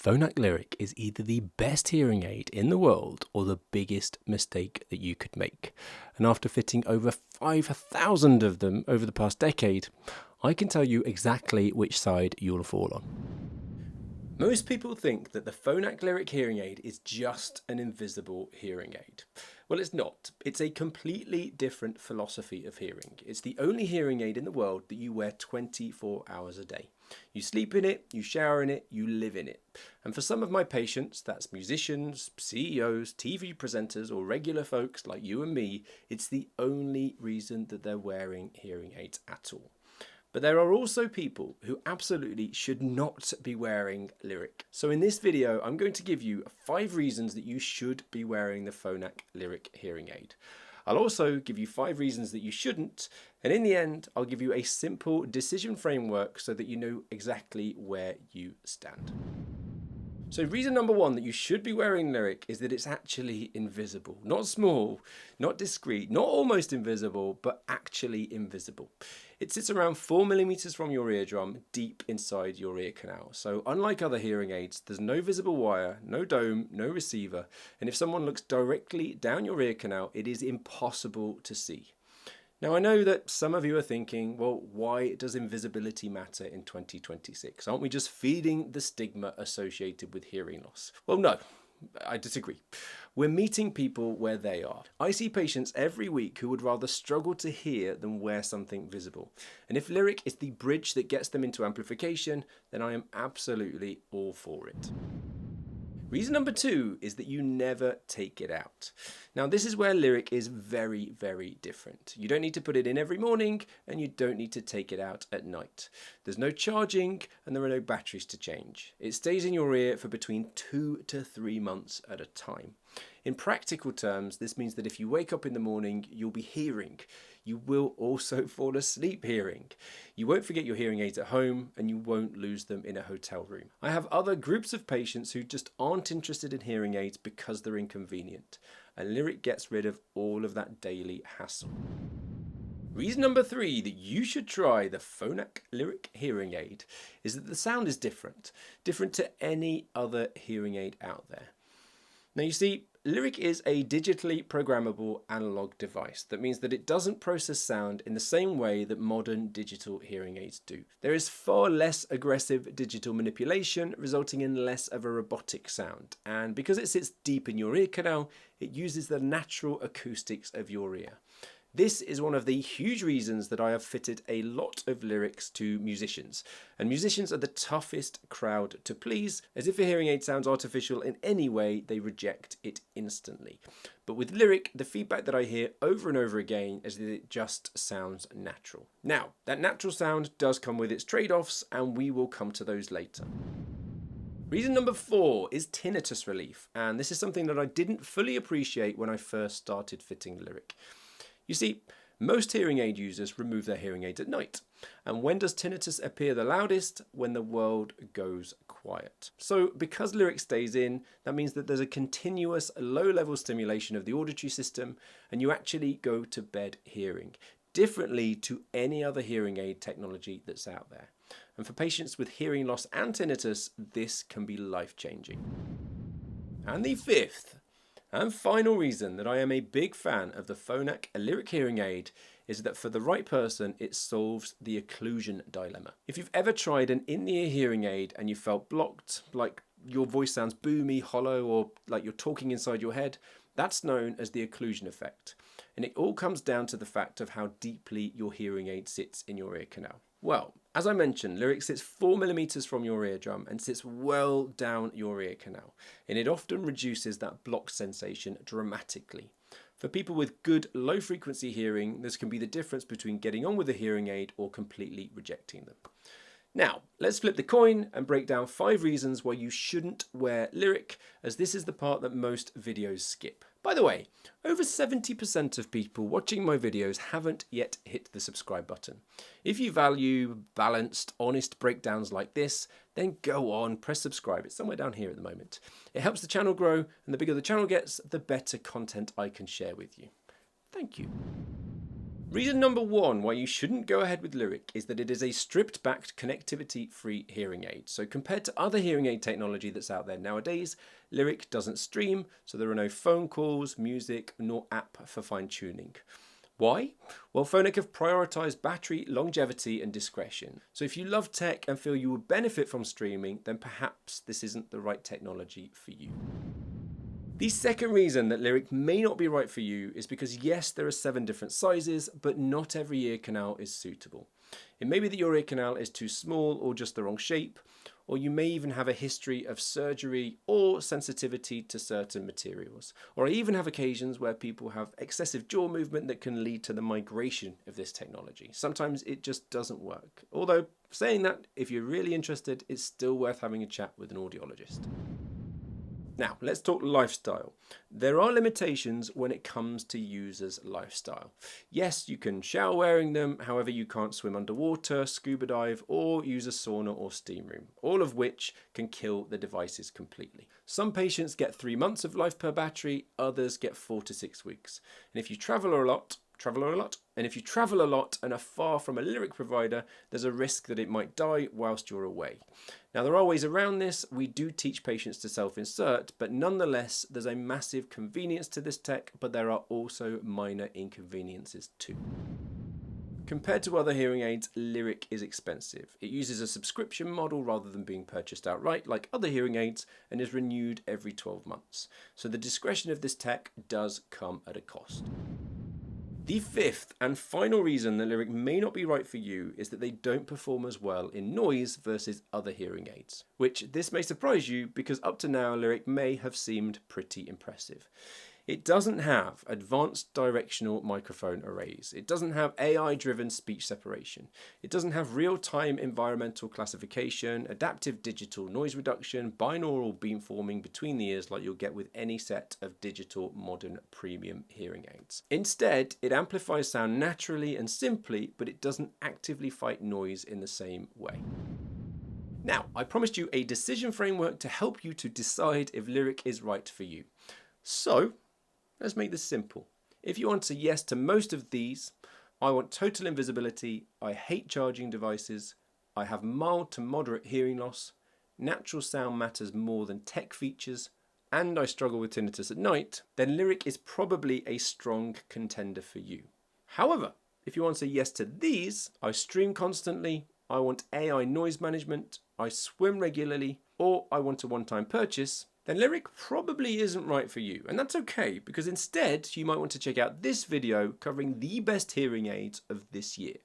Phonak Lyric is either the best hearing aid in the world or the biggest mistake that you could make. And after fitting over 5,000 of them over the past decade, I can tell you exactly which side you'll fall on. Most people think that the Phonak Lyric hearing aid is just an invisible hearing aid. Well, it's not. It's a completely different philosophy of hearing. It's the only hearing aid in the world that you wear 24 hours a day. You sleep in it, you shower in it, you live in it. And for some of my patients, that's musicians, CEOs, TV presenters, or regular folks like you and me, it's the only reason that they're wearing hearing aids at all. But there are also people who absolutely should not be wearing Lyric. So in this video, I'm going to give you 5 reasons that you should be wearing the Phonak Lyric hearing aid. I'll also give you 5 reasons that you shouldn't, and in the end, I'll give you a simple decision framework so that you know exactly where you stand. So reason number 1 that you should be wearing Lyric is that it's actually invisible. Not small, not discreet, not almost invisible, but actually invisible. It sits around 4 millimeters from your eardrum, deep inside your ear canal. So unlike other hearing aids, there's no visible wire, no dome, no receiver, and if someone looks directly down your ear canal, it is impossible to see. Now I know that some of you are thinking, well, why does invisibility matter in 2026? Aren't we just feeding the stigma associated with hearing loss? Well, no, I disagree. We're meeting people where they are. I see patients every week who would rather struggle to hear than wear something visible. And if Lyric is the bridge that gets them into amplification, then I am absolutely all for it. Reason number 2 is that you never take it out. Now this is where Lyric is very, very different. You don't need to put it in every morning and you don't need to take it out at night. There's no charging and there are no batteries to change. It stays in your ear for between 2 to 3 months at a time. In practical terms, this means that if you wake up in the morning, you'll be hearing. You will also fall asleep hearing. You won't forget your hearing aids at home and you won't lose them in a hotel room. I have other groups of patients who just aren't interested in hearing aids because they're inconvenient. And Lyric gets rid of all of that daily hassle. Reason number 3 that you should try the Phonak Lyric hearing aid is that the sound is different to any other hearing aid out there. Now you see, Lyric is a digitally programmable analog device. That means that it doesn't process sound in the same way that modern digital hearing aids do. There is far less aggressive digital manipulation, resulting in less of a robotic sound. And because it sits deep in your ear canal, it uses the natural acoustics of your ear. This is one of the huge reasons that I have fitted a lot of Lyrics to musicians. And musicians are the toughest crowd to please, as if a hearing aid sounds artificial in any way, they reject it instantly. But with Lyric, the feedback that I hear over and over again is that it just sounds natural. Now, that natural sound does come with its trade-offs, and we will come to those later. Reason number 4 is tinnitus relief, and this is something that I didn't fully appreciate when I first started fitting Lyric. You see, most hearing aid users remove their hearing aids at night. And when does tinnitus appear the loudest? When the world goes quiet. So because Lyric stays in, that means that there's a continuous low-level stimulation of the auditory system and you actually go to bed hearing, differently to any other hearing aid technology that's out there. And for patients with hearing loss and tinnitus, this can be life-changing. And the 5th and final reason that I am a big fan of the Phonak Lyric hearing aid is that for the right person, it solves the occlusion dilemma. If you've ever tried an in-ear hearing aid and you felt blocked, like your voice sounds boomy, hollow, or like you're talking inside your head, that's known as the occlusion effect. And it all comes down to the fact of how deeply your hearing aid sits in your ear canal. Well, as I mentioned, Lyric sits 4 millimeters from your eardrum and sits well down your ear canal, and it often reduces that blocked sensation dramatically. For people with good low frequency hearing, this can be the difference between getting on with a hearing aid or completely rejecting them. Now, let's flip the coin and break down 5 reasons why you shouldn't wear Lyric, as this is the part that most videos skip. By the way, over 70% of people watching my videos haven't yet hit the subscribe button. If you value balanced, honest breakdowns like this, then go on, press subscribe. It's somewhere down here at the moment. It helps the channel grow, and the bigger the channel gets, the better content I can share with you. Thank you. Reason number one why you shouldn't go ahead with Lyric is that it is a stripped-backed connectivity-free hearing aid. So compared to other hearing aid technology that's out there nowadays, Lyric doesn't stream, so there are no phone calls, music, nor app for fine-tuning. Why? Well, Phonak have prioritised battery, longevity and discretion. So if you love tech and feel you would benefit from streaming, then perhaps this isn't the right technology for you. The second reason that Lyric may not be right for you is because yes, there are 7 different sizes, but not every ear canal is suitable. It may be that your ear canal is too small or just the wrong shape, or you may even have a history of surgery or sensitivity to certain materials. Or I even have occasions where people have excessive jaw movement that can lead to the migration of this technology. Sometimes it just doesn't work. Although saying that, if you're really interested, it's still worth having a chat with an audiologist. Now, let's talk lifestyle. There are limitations when it comes to users' lifestyle. Yes, you can shower wearing them, however you can't swim underwater, scuba dive, or use a sauna or steam room, all of which can kill the devices completely. Some patients get 3 months of life per battery, others get 4 to 6 weeks. And if you travel a lot and are far from a Lyric provider, there's a risk that it might die whilst you're away. Now, there are ways around this. We do teach patients to self-insert, but nonetheless, there's a massive convenience to this tech, but there are also minor inconveniences too. Compared to other hearing aids, Lyric is expensive. It uses a subscription model rather than being purchased outright like other hearing aids and is renewed every 12 months. So the discretion of this tech does come at a cost. The fifth and final reason that Lyric may not be right for you is that they don't perform as well in noise versus other hearing aids. Which this may surprise you because up to now Lyric may have seemed pretty impressive. It doesn't have advanced directional microphone arrays. It doesn't have AI-driven speech separation. It doesn't have real-time environmental classification, adaptive digital noise reduction, binaural beamforming between the ears like you'll get with any set of digital modern premium hearing aids. Instead, it amplifies sound naturally and simply, but it doesn't actively fight noise in the same way. Now, I promised you a decision framework to help you to decide if Lyric is right for you. So, let's make this simple. If you answer yes to most of these, I want total invisibility, I hate charging devices, I have mild to moderate hearing loss, natural sound matters more than tech features, and I struggle with tinnitus at night, then Lyric is probably a strong contender for you. However, if you answer yes to these, I stream constantly, I want AI noise management, I swim regularly, or I want a one-time purchase, then Lyric probably isn't right for you. And that's okay, because instead you might want to check out this video covering the best hearing aids of this year.